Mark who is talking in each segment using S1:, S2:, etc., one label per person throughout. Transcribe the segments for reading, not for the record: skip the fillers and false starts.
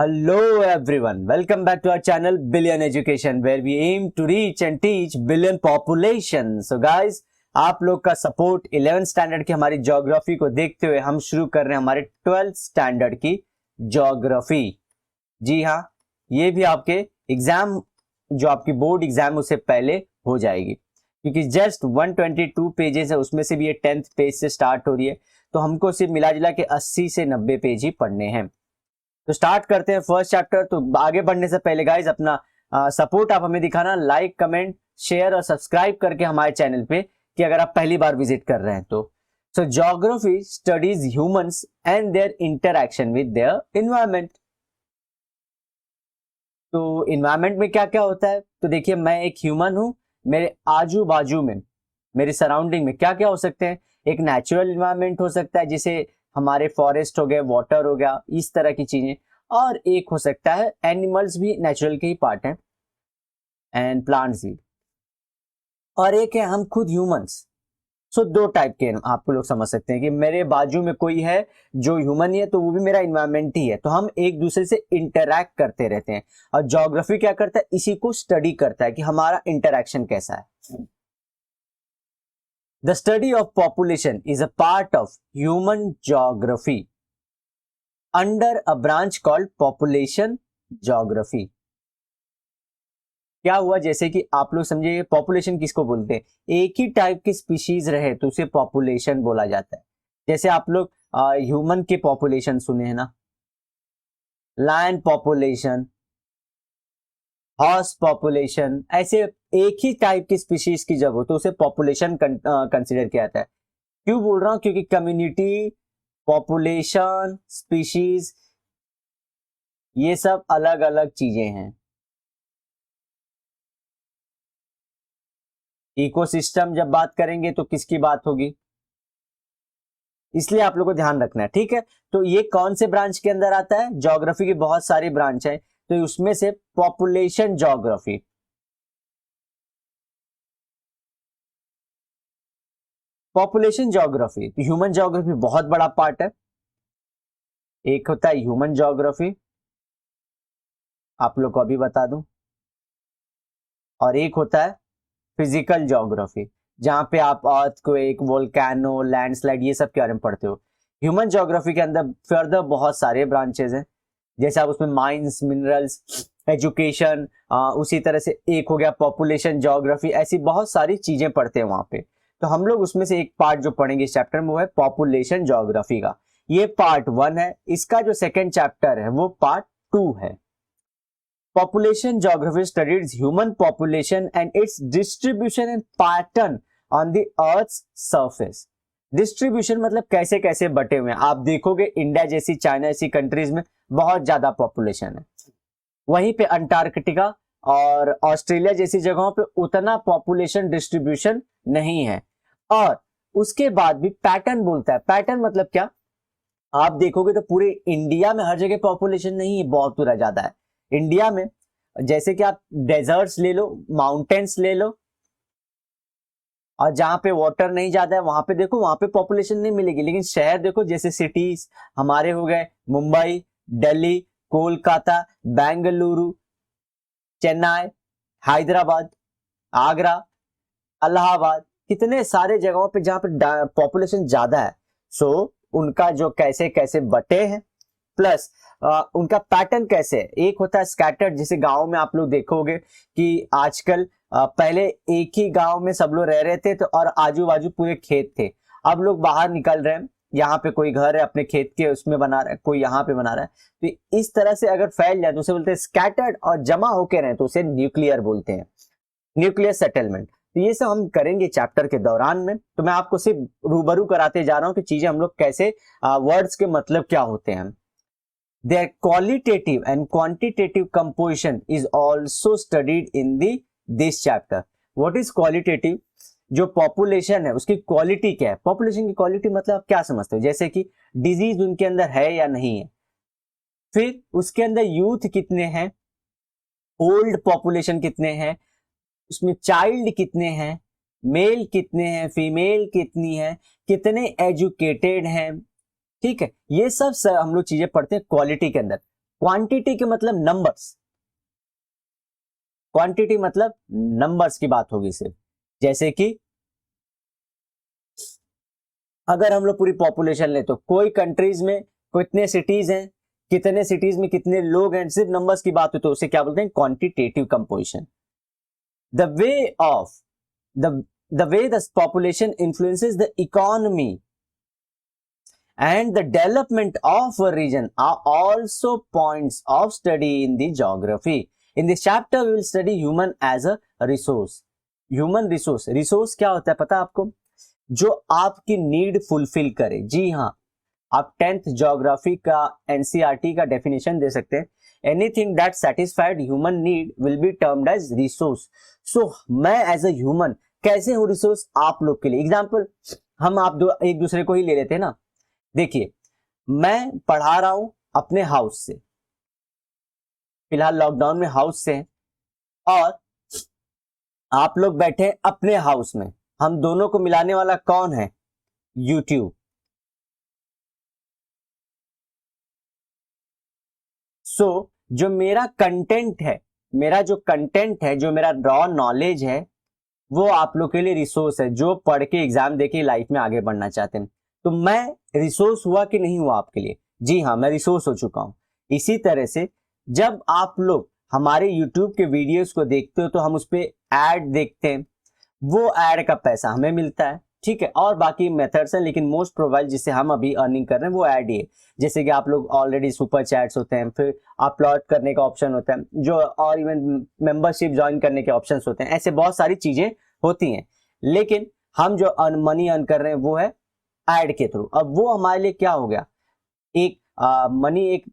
S1: Hello everyone, welcome back to our channel Billion Education where we aim to reach and teach billion population. So guys, आप लोग का support 11th standard की हमारी geography को देखते हुए हम शुरू कर रहे हैं हमारे 12th स्टैंडर्ड की ज्योग्राफी। जी हाँ, ये भी आपके एग्जाम जो आपकी बोर्ड एग्जाम उससे पहले हो जाएगी क्योंकि जस्ट 122 पेजेस है, उसमें से भी ये 10th पेज से स्टार्ट हो रही है, तो हमको सिर्फ मिला जुला के 80 से 90 पेज ही पढ़ने हैं। तो स्टार्ट करते हैं फर्स्ट चैप्टर। तो आगे बढ़ने से पहले गाइज अपना सपोर्ट आप हमें दिखाना, लाइक कमेंट शेयर और सब्सक्राइब करके हमारे चैनल पे, कि अगर आप पहली बार विजिट कर रहे हैं तो। So geography studies humans and their interaction with their environment. तो एनवायरनमेंट में क्या क्या होता है, तो देखिए मैं एक ह्यूमन हूं, मेरे आजू बाजू में मेरे सराउंडिंग में क्या क्या हो सकते हैं। एक नेचुरल एनवायरनमेंट हो सकता है जिसे हमारे फॉरेस्ट हो गए, वाटर हो गया, इस तरह की चीजें, और एक हो सकता है एनिमल्स भी नेचुरल के ही पार्ट हैं एंड प्लांट्स भी, और एक है हम खुद ह्यूमंस। सो दो टाइप के आपको लोग समझ सकते हैं कि मेरे बाजू में कोई है जो ह्यूमन ही है तो वो भी मेरा इन्वायरमेंट ही है, तो हम एक दूसरे से इंटरैक्ट करते रहते हैं। और ज्योग्राफी क्या करता है, इसी को स्टडी करता है कि हमारा इंटरैक्शन कैसा है। The study of population is a part of human geography under a branch called population geography। क्या हुआ, जैसे कि आप लोग समझिए पॉपुलेशन किसको बोलते हैं, एक ही टाइप की स्पीशीज रहे तो उसे पॉपुलेशन बोला जाता है। जैसे आप लोग ह्यूमन के पॉपुलेशन सुने हैं ना, लायन पॉपुलेशन, हॉर्स पॉपुलेशन, ऐसे एक ही टाइप की स्पीशीज की जब हो तो उसे पॉपुलेशन कंसिडर किया जाता है। क्यों बोल रहा हूं, क्योंकि कम्युनिटी, पॉपुलेशन, स्पीशीज ये सब अलग अलग चीजें हैं। इकोसिस्टम जब बात करेंगे तो किसकी बात होगी, इसलिए आप लोगों को ध्यान रखना है, ठीक है। तो ये कौन से ब्रांच के अंदर आता है, ज्योग्राफी की बहुत सारी ब्रांच है, तो उसमें से पॉपुलेशन ज्योग्राफी। पॉपुलेशन ज्योग्राफी, तो ह्यूमन ज्योग्राफी बहुत बड़ा पार्ट है। एक होता है ह्यूमन ज्योग्राफी, आप लोग को अभी बता दूं, और एक होता है फिजिकल ज्योग्राफी, जहां पे आप अर्थक्वेक, वोल्केनो, लैंडस्लाइड ये सब के बारे में पढ़ते हो। ह्यूमन ज्योग्राफी के अंदर फर्दर बहुत सारे ब्रांचेस हैं, जैसे आप उसमें माइंस, मिनरल्स, एजुकेशन, उसी तरह से एक हो गया पॉपुलेशन ज्योग्राफी, ऐसी बहुत सारी चीजें पढ़ते हैं वहां पे। तो हम लोग उसमें से एक पार्ट जो पढ़ेंगे इस चैप्टर में वो है पॉपुलेशन ज्योग्राफी का। ये पार्ट 1 है, इसका जो सेकेंड चैप्टर है वो पार्ट 2 है। Population geography studies human population and its distribution and pattern on the Earth's surface। Distribution मतलब कैसे कैसे बटे हुए हैं। आप देखोगे इंडिया जैसी, चाइना जैसी कंट्रीज में बहुत ज्यादा पॉपुलेशन है, वहीं पे अंटार्कटिका और ऑस्ट्रेलिया जैसी जगहों पे उतना पॉपुलेशन डिस्ट्रीब्यूशन नहीं है। और उसके बाद भी पैटर्न बोलता है। पैटर्न मतलब क्या, आप देखोगे तो पूरे इंडिया में हर जगह पॉपुलेशन नहीं है, बहुत पूरा ज्यादा है इंडिया में। जैसे कि आप डेजर्ट्स ले लो, माउंटेन्स ले लो, और जहां पे वाटर नहीं ज्यादा है वहां पे देखो, वहां पे पॉपुलेशन नहीं मिलेगी। लेकिन शहर देखो, जैसे सिटीज हमारे हो गए मुंबई, दिल्ली, कोलकाता, बेंगलुरु, चेन्नई, हैदराबाद, आगरा, इलाहाबाद, कितने सारे जगहों पे जहां पे पॉपुलेशन ज्यादा है। सो उनका जो कैसे कैसे बटे हैं, प्लस उनका पैटर्न कैसे है। एक होता है स्कैटर्ड, जैसे गांव में आप लोग देखोगे कि आजकल पहले एक ही गांव में सब लोग रह रहे थे तो, और आजू बाजू पूरे खेत थे। अब लोग बाहर निकल रहे हैं, यहाँ पे कोई घर है अपने खेत के उसमें बना रहा है, कोई यहाँ पे बना रहा है। तो इस तरह से अगर फैल जाए तो उसे बोलते हैं स्कैटर्ड, और जमा होके रहे तो उसे न्यूक्लियर बोलते हैं, न्यूक्लियर सेटलमेंट। तो ये सब हम करेंगे चैप्टर के दौरान में। तो मैं आपको सिर्फ रूबरू कराते जा रहा हूँ कि चीजें हम लोग कैसे, वर्ड्स के मतलब क्या होते हैं। Their qualitative and quantitative composition is also studied in this chapter। What is qualitative? जो पॉपुलेशन है उसकी क्वालिटी क्या है। पॉपुलेशन की क्वालिटी मतलब आप क्या समझते हो, जैसे कि डिजीज उनके अंदर है या नहीं है, फिर उसके अंदर यूथ कितने हैं, ओल्ड पॉपुलेशन कितने हैं, उसमें चाइल्ड कितने हैं, मेल कितने हैं, फीमेल कितनी है, कितने एजुकेटेड हैं, ठीक है। ये सब हम लोग चीजें पढ़ते हैं क्वालिटी के अंदर। क्वांटिटी के मतलब नंबर्स, क्वांटिटी मतलब नंबर्स की बात होगी सिर्फ। जैसे कि अगर हम लोग पूरी पॉपुलेशन ले तो कोई कंट्रीज में कितने सिटीज हैं, कितने सिटीज में कितने लोग हैं, सिर्फ नंबर्स की बात हो तो उसे क्या बोलते हैं, quantitative composition. The way of the way the population influences the economy and the development of a region are also points of study in the geography. In this chapter we will study human as a resource. Human resource, resource क्या होता है पता है आपको, जो आपकी need fulfil करे। जी हाँ, आप 10th ज्योग्राफी का एनसीईआरटी का डेफिनेशन दे सकते हैं, anything that satisfied human need will be termed as resource. So मैं एज अ ह्यूमन कैसे हूं रिसोर्स आप लोग के लिए। एग्जाम्पल हम आप दो एक दूसरे को ही ले लेते हैं ना। देखिए मैं पढ़ा रहा हूं अपने हाउस से, फिलहाल लॉकडाउन में हाउस से है, और आप लोग बैठे अपने हाउस में। हम दोनों को मिलाने वाला कौन है, यूट्यूब। सो जो मेरा कंटेंट है, मेरा जो कंटेंट है, जो मेरा रॉ नॉलेज है, वो आप लोग के लिए रिसोर्स है, जो पढ़ के एग्जाम देके लाइफ में आगे बढ़ना चाहते हैं। तो मैं रिसोर्स हुआ कि नहीं हुआ आपके लिए? जी हाँ, मैं रिसोर्स हो चुका हूं। इसी तरह से जब आप लोग हमारे YouTube के वीडियोस को देखते हो तो हम उस पर एड देखते हैं, वो एड का पैसा हमें मिलता है, ठीक है। और बाकी मेथड्स हैं, लेकिन मोस्ट प्रोवाइड जिससे हम अभी अर्निंग कर रहे हैं वो एड ही है। जैसे कि आप लोग ऑलरेडी सुपर चैट्स होते हैं, फिर अपलोड करने का ऑप्शन होता है, जो और इवन मेंबरशिप ज्वाइन करने के ऑप्शन होते हैं, ऐसे बहुत सारी चीजें होती हैं। लेकिन हम जो मनी अर्न कर रहे हैं वो है एड के थ्रू। अब वो हमारे लिए क्या हो गया, एक मनी, एक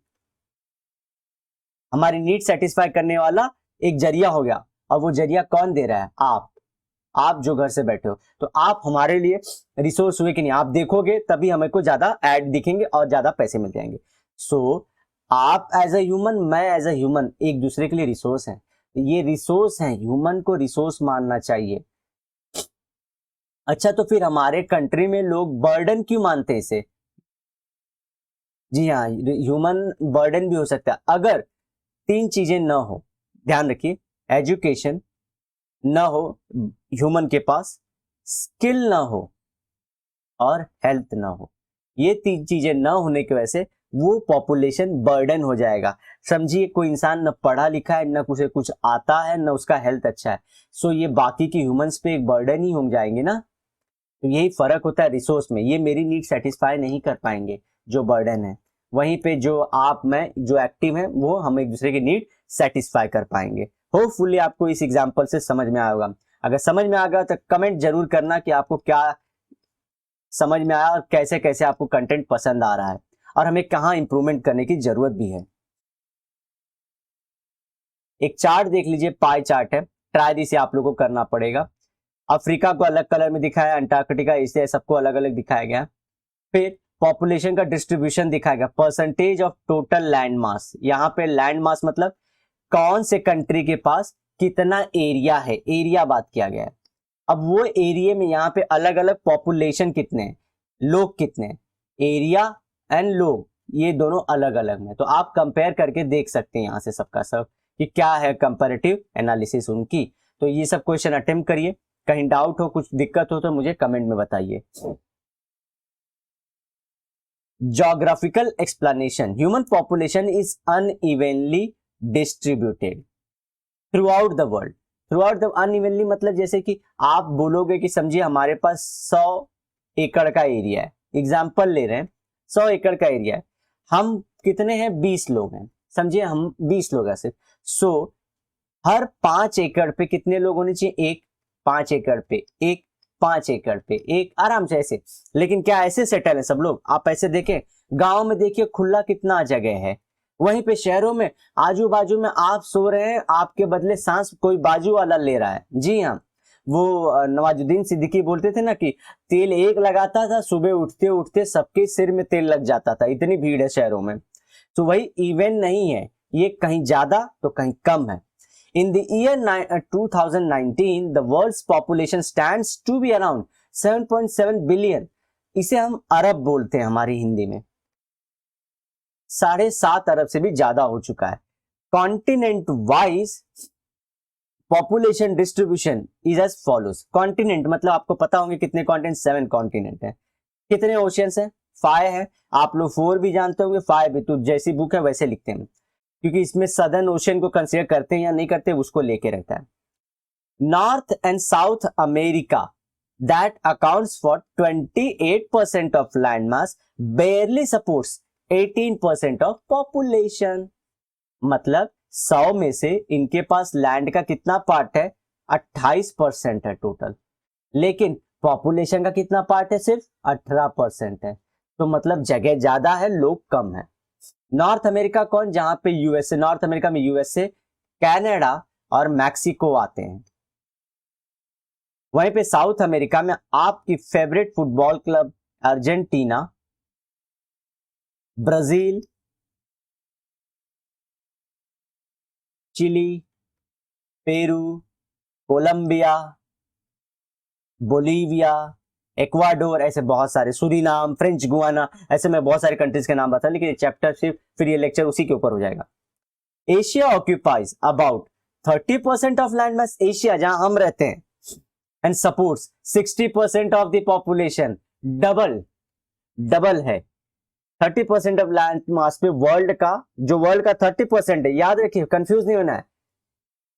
S1: हमारी नीड सेटिस्फाई करने वाला एक जरिया हो गया। और वो जरिया कौन दे रहा है, आप जो घर से बैठे हो। तो आप हमारे लिए रिसोर्स हुए कि नहीं, आप देखोगे तभी हमें को ज्यादा ऐड दिखेंगे और ज्यादा पैसे मिल जाएंगे। सो आप एज अ ह्यूमन, मैं एज अ ह्यूमन एक दूसरे के लिए रिसोर्स हैं। ये रिसोर्स हैं, ह्यूमन को रिसोर्स मानना चाहिए। अच्छा, तो फिर हमारे कंट्री में लोग बर्डन क्यों मानते हैं इसे? जी हाँ, ह्यूमन बर्डन भी हो सकता है अगर 3 चीजें ना हो। ध्यान रखिए, एजुकेशन ना हो ह्यूमन के पास, स्किल ना हो और हेल्थ ना हो। ये 3 चीजें ना होने की वजह से वो पॉपुलेशन बर्डन हो जाएगा। समझिए कोई इंसान न पढ़ा लिखा है, न उसे कुछ आता है, न उसका हेल्थ अच्छा है, सो ये बाकी के ह्यूमंस पे एक बर्डन ही हो जाएंगे ना। तो यही फर्क होता है रिसोर्स में। ये मेरी नीड सेटिस्फाई नहीं कर पाएंगे जो बर्डन है, वहीं पे जो आप मैं जो एक्टिव है वो हम एक दूसरे की नीड सेटिस्फाई कर पाएंगे। होपफुली आपको इस एग्जांपल से समझ में आया होगा। अगर समझ में आ गया तो कमेंट जरूर करना कि आपको क्या समझ में आया और कैसे कैसे आपको कंटेंट पसंद आ रहा है और हमें कहाँ इंप्रूवमेंट करने की जरूरत भी है। एक चार्ट देख लीजिए, पाई चार्ट है, ट्राई दिस आप लोगों को करना पड़ेगा। अफ्रीका को अलग कलर में दिखाया, अंटार्कटिका, एशिया, सबको अलग अलग दिखाया गया। फिर पॉपुलेशन का डिस्ट्रीब्यूशन दिखाया गया, percentage of total land mass. यहाँ पे लैंड मास मतलब कौन से कंट्री के पास कितना एरिया है, एरिया बात किया गया है। अब वो एरिया में यहाँ पे अलग अलग पॉपुलेशन कितने हैं, लोग कितने हैं, एरिया एंड लोग ये दोनों अलग अलग हैं। तो आप कंपेयर करके देख सकते हैं यहाँ से सबका सब कि क्या है कंपैरेटिव एनालिसिस उनकी। तो ये सब क्वेश्चन अटेम्प्ट करिए, कहीं डाउट हो, कुछ दिक्कत हो तो मुझे कमेंट में बताइए। Geographical explanation. Human population is unevenly distributed throughout the world. Throughout the unevenly मतलब जैसे कि आप बोलोगे कि समझिए हमारे पास 100 एकड़ का एरिया है, एग्जाम्पल ले रहे हैं, 100 एकड़ का एरिया है, हम कितने हैं, 20 लोग हैं, समझिए हम 20 लोग हैं सिर्फ। सो हर 5 एकड़ पे कितने लोग होने चाहिए, एक, 5 एकड़ पे एक, 5 एकड़ पे एक, आराम से ऐसे। लेकिन क्या ऐसे सेटल है सब लोग? आप ऐसे देखें, गांव में देखिए खुला कितना जगह है, वहीं पे शहरों में आजू बाजू में आप सो रहे हैं, आपके बदले सांस कोई बाजू वाला ले रहा है। जी हाँ, वो नवाजुद्दीन सिद्दीकी बोलते थे ना कि तेल एक लगाता था, सुबह उठते उठते सबके सिर में तेल लग जाता था, इतनी भीड़ है शहरों में। तो वही इवन नहीं है, ये कहीं ज्यादा तो कहीं कम है। In the year 2019, the world's population stands to be around 7.7 billion. इसे हम अरब बोलते हैं हमारी हिंदी में। 7.5 अरब से भी ज्यादा हो चुका है। Continent wise population distribution is as follows. Continent मतलब आपको पता होंगे कितने कॉन्टिनेंट, 7 कॉन्टिनेंट है। कितने ओशियंस है, 5 है। आप लोग 4 भी जानते होंगे, 5 भी, तो जैसी बुक है वैसे लिखते हैं, क्योंकि इसमें सदर्न ओशियन को कंसीडर करते हैं या नहीं करते उसको लेके रहता है। North and south America that accounts for 28% of land mass barely supports 18% of population। मतलब 100 में से इनके पास लैंड का कितना पार्ट है, 28% है टोटल, लेकिन पॉपुलेशन का कितना पार्ट है, सिर्फ 18% है। तो मतलब जगह ज्यादा है, लोग कम है। नॉर्थ अमेरिका कौन, जहां पे यूएसए, नॉर्थ अमेरिका में यूएसए, कनाडा और मैक्सिको आते हैं। वहीं पे साउथ अमेरिका में आपकी favourite football club Argentina, Brazil, Chile, Peru, Colombia, Bolivia, Ecuador, ऐसे बहुत सारे, सूरीनाम, फ्रेंच गुआना, ऐसे मैं बहुत सारे कंट्रीज के नाम बता, लेकिन ये चैप्टर सिर्फ, फिर ये लेक्चर उसी के ऊपर हो जाएगा। Asia occupies about 30% of land mass, Asia जहां हम रहते हैं, and supports 60% of the population, double है। 30% ऑफ लैंड मास पे वर्ल्ड का, जो वर्ल्ड का 30% है, याद रखिए कंफ्यूज नहीं होना है,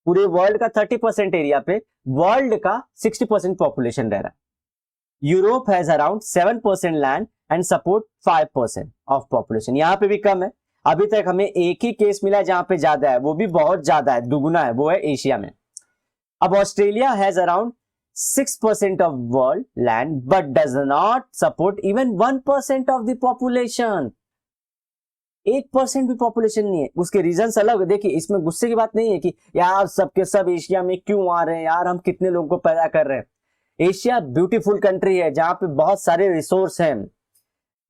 S1: पूरे वर्ल्ड का 30% एरिया पे वर्ल्ड का 60% पॉपुलेशन रह रहा है। Europe has around 7% land and support 5% of population, यहां पे भी कम है। अभी तक हमें एक ही केस मिला है जहां पे ज्यादा है, वो भी बहुत ज्यादा है, दुगुना है, वो है एशिया में। अब Australia has around 6% of world land but does not support even 1% of the population। 1% भी पॉपुलेशन नहीं है। उसके रीजंस अलग है। देखिए इसमें गुस्से की बात नहीं है कि यार सबके सब एशिया में क्यों आ रहे हैं, यार हम कितने लोगों को पैदा कर रहे हैं। एशिया ब्यूटीफुल कंट्री है जहां पे बहुत सारे रिसोर्स हैं,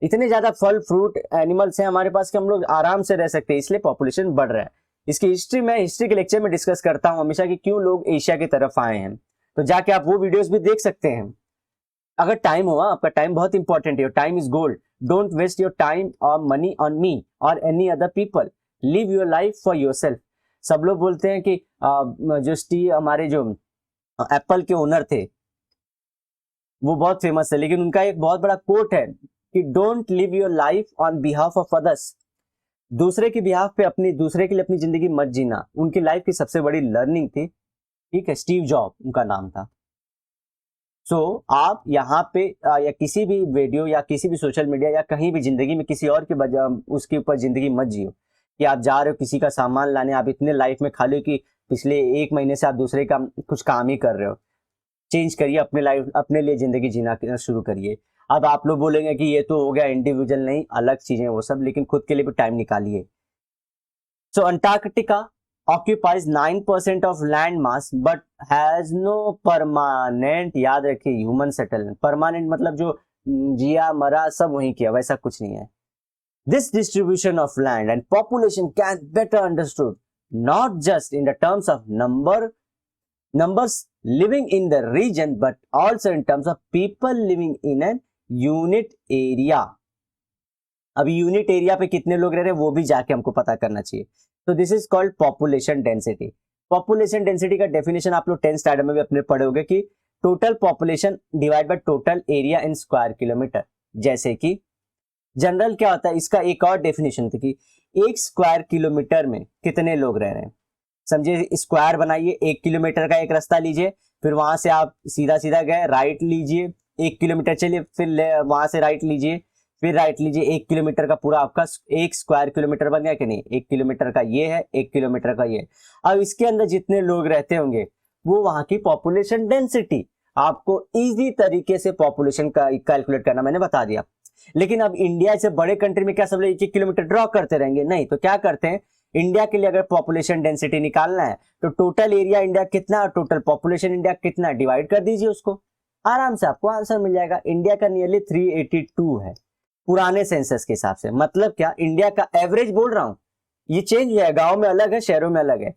S1: इतने ज्यादा फल फ्रूट एनिमल्स हैं हमारे पास कि हम लोग आराम से रह सकते हैं, इसलिए पॉपुलेशन बढ़ रहा है। इसकी हिस्ट्री में, हिस्ट्री के लेक्चर में डिस्कस करता हूं हमेशा कि क्यों लोग एशिया की तरफ आए हैं, तो जाके आप वो वीडियोस भी देख सकते हैं अगर टाइम हुआ। आपका टाइम बहुत इंपॉर्टेंट है, time is gold. Don't waste your time और मनी ऑन मी और any other people, live your life for yourself. सब लोग बोलते हैं कि जो हमारे जो एप्पल के ओनर थे वो बहुत फेमस है, लेकिन उनका एक बहुत बड़ा कोट है कि don't live your life on behalf of others. दूसरे के बिहाफ पे दूसरे के लिए अपनी जिंदगी मत जीना। उनकी लाइफ की सबसे बड़ी लर्निंग थी, ठीक है, स्टीव जॉब उनका नाम था। आप यहाँ पे या किसी भी वीडियो या किसी भी सोशल मीडिया या कहीं भी जिंदगी में किसी और के उसके ऊपर जिंदगी मत जियो कि आप जा रहे हो किसी का सामान लाने, आप इतने लाइफ में खा लो कि पिछले 1 महीने से आप दूसरे का कुछ काम ही कर रहे हो। चेंज करिए अपने लाइफ, अपने लिए जिंदगी जीना शुरू करिए। अब आप लोग बोलेंगे कि ये तो हो गया इंडिविजुअल, नहीं, अलग चीजें वो सब, लेकिन खुद के लिए भी टाइम निकालिए। Antarctica occupies 9% of land mass but has no permanent, याद रखिए, ह्यूमन सेटलमेंट। परमानेंट मतलब जो जिया मरा सब वहीं किया, वैसा कुछ नहीं है। This distribution of land and population can better understood not just in the terms of numbers living in the region but also in terms of people living in an unit area। अभी unit area पे कितने लोग रह रहे हैं वो भी जाके हमको पता करना चाहिए। तो this is called population density. Population density का डेफिनेशन आप लोग 10th स्टैंडर्ड में भी अपने पढ़े होंगे कि total population divide by total area in square kilometre. जैसे कि जनरल क्या होता है, इसका एक और डेफिनेशन थी कि 1 स्क्वायर किलोमीटर में कितने लोग रह रहे हैं। समझिए स्क्वायर बनाइए, 1 किलोमीटर का एक रास्ता लीजिए, फिर वहां से आप सीधा सीधा गए, राइट लीजिए, 1 किलोमीटर चलिए, फिर वहां से राइट लीजिए, फिर राइट लीजिए, 1 किलोमीटर का पूरा आपका 1 स्क्वायर किलोमीटर बन गया कि नहीं। 1 किलोमीटर का ये है, 1 किलोमीटर का ये है। अब इसके अंदर जितने लोग रहते होंगे वो वहां की पॉपुलेशन डेंसिटी, आपको इजी तरीके से पॉपुलेशन का कैलकुलेट करना मैंने बता दिया। लेकिन अब इंडिया से बड़े कंट्री में क्या सब लोग 1-1 किलोमीटर ड्रॉ करते रहेंगे? नहीं, तो क्या करते हैं, इंडिया के लिए अगर पॉपुलेशन डेंसिटी निकालना है तो टोटल एरिया इंडिया कितना और टोटल पॉपुलेशन इंडिया कितना, डिवाइड कर दीजिए उसको, आराम से आपको आंसर मिल जाएगा। इंडिया का नियरली 382 है पुराने सेंसस के हिसाब से। मतलब क्या, इंडिया का एवरेज बोल रहा हूं, ये चेंज है, गांव में अलग है, शहरों में अलग है।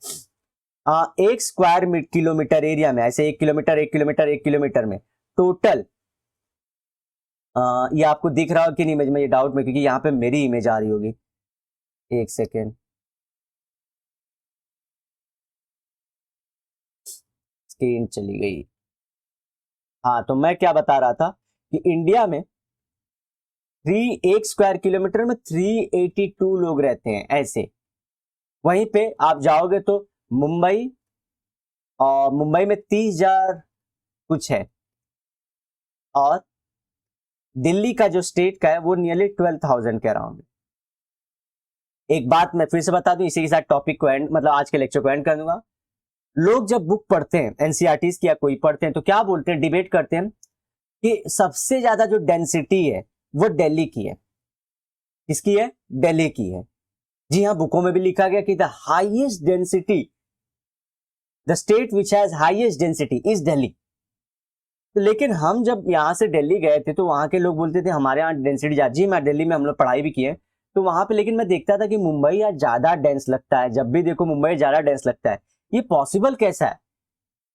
S1: 1 स्क्वायर किलोमीटर एरिया में, ऐसे 1 किलोमीटर 1 किलोमीटर 1 किलोमीटर में टोटल, ये आपको दिख रहा हो कि नहीं इमेज में, ये डाउट में, क्योंकि यहाँ पे मेरी इमेज आ रही होगी। एक सेकेंड, स्क्रीन चली गई। हाँ, तो मैं क्या बता रहा था कि इंडिया में 1 स्क्वायर किलोमीटर में 382 लोग रहते हैं ऐसे। वहीं पे आप जाओगे तो मुंबई, और मुंबई में 30,000 कुछ है, और दिल्ली का जो स्टेट का है वो नियरली 12,000 के अराउंड। एक बात मैं फिर से बता दूं, इसी के साथ टॉपिक को एंड, मतलब आज के लेक्चर को एंड कर दूंगा। लोग जब बुक पढ़ते हैं एनसीईआरटीज की या कोई पढ़ते हैं तो क्या बोलते हैं, डिबेट करते हैं कि सबसे ज्यादा जो डेंसिटी है वो दिल्ली की है। किसकी है? दिल्ली की है। जी हाँ, बुकों में भी लिखा गया कि the highest density, the state which has highest density is Delhi. तो लेकिन हम जब यहाँ से दिल्ली गए थे तो वहां के लोग बोलते थे हमारे यहाँ डेंसिटी ज्यादा। जी, मैं दिल्ली में हम लोग पढ़ाई भी किए तो वहां पे, लेकिन मैं देखता था कि मुंबई यार ज्यादा डेंस लगता है, जब भी देखो मुंबई ज्यादा डेंस लगता है, ये पॉसिबल कैसा है?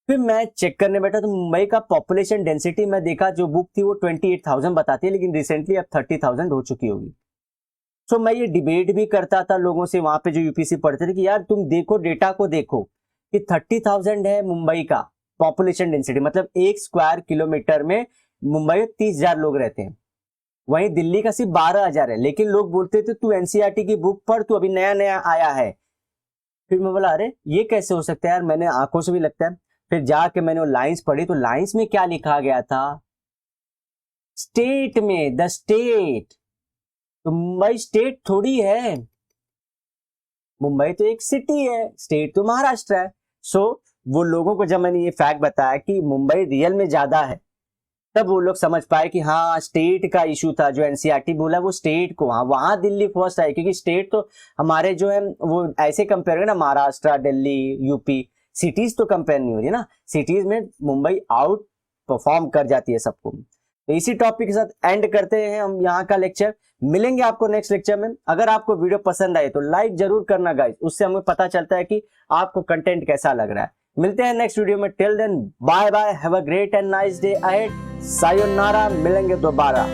S1: फिर मैं चेक करने बैठा तो मुंबई का पॉपुलेशन डेंसिटी मैं देखा, जो बुक थी वो 28,000 बताती है, लेकिन रिसेंटली अब 30,000 हो चुकी होगी। तो मैं ये डिबेट भी करता था लोगों से वहां पे जो यूपीसी पढ़ते थे कि यार तुम देखो, डेटा को देखो कि 30,000 है मुंबई का पॉपुलेशन डेंसिटी, मतलब 1 स्क्वायर किलोमीटर में मुंबई में 30,000 लोग रहते हैं। वहीं दिल्ली का सिर्फ 12,000 है, लेकिन लोग बोलते थे तू एनसीईआरटी की बुक पढ़, तू अभी नया नया आया है। फिर मैं बोला अरे ये कैसे हो सकता है यार, मैंने आंखों से भी लगता है। फिर जाके मैंने वो लाइंस पढ़ी तो लाइंस में क्या लिखा गया था, स्टेट में, द स्टेट। तो मुंबई स्टेट थोड़ी है, मुंबई तो एक सिटी है, स्टेट तो महाराष्ट्र है। सो वो लोगों को जब मैंने ये फैक्ट बताया कि मुंबई रियल में ज्यादा है, तब वो लोग समझ पाए कि हाँ स्टेट का इशू था। जो एनसीईआरटी बोला वो स्टेट को, हाँ वहां दिल्ली फर्स्ट आई, क्योंकि स्टेट तो हमारे जो है वो ऐसे कंपेयर करें ना, महाराष्ट्र, दिल्ली, यूपी, सिटीज तो कंपेयर नहीं हो रही ना। सिटीज में मुंबई आउट परफॉर्म कर जाती है सबको। तो इसी टॉपिक के साथ एंड करते हैं हम यहाँ का लेक्चर। मिलेंगे आपको नेक्स्ट लेक्चर में। अगर आपको वीडियो पसंद आए तो लाइक जरूर करना गाइस, उससे हमें पता चलता है कि आपको कंटेंट कैसा लग रहा है। मिलते हैं नेक्स्ट वीडियो में। Till then bye bye, have a great and nice day ahead. Sayonara, मिलेंगे दोबारा।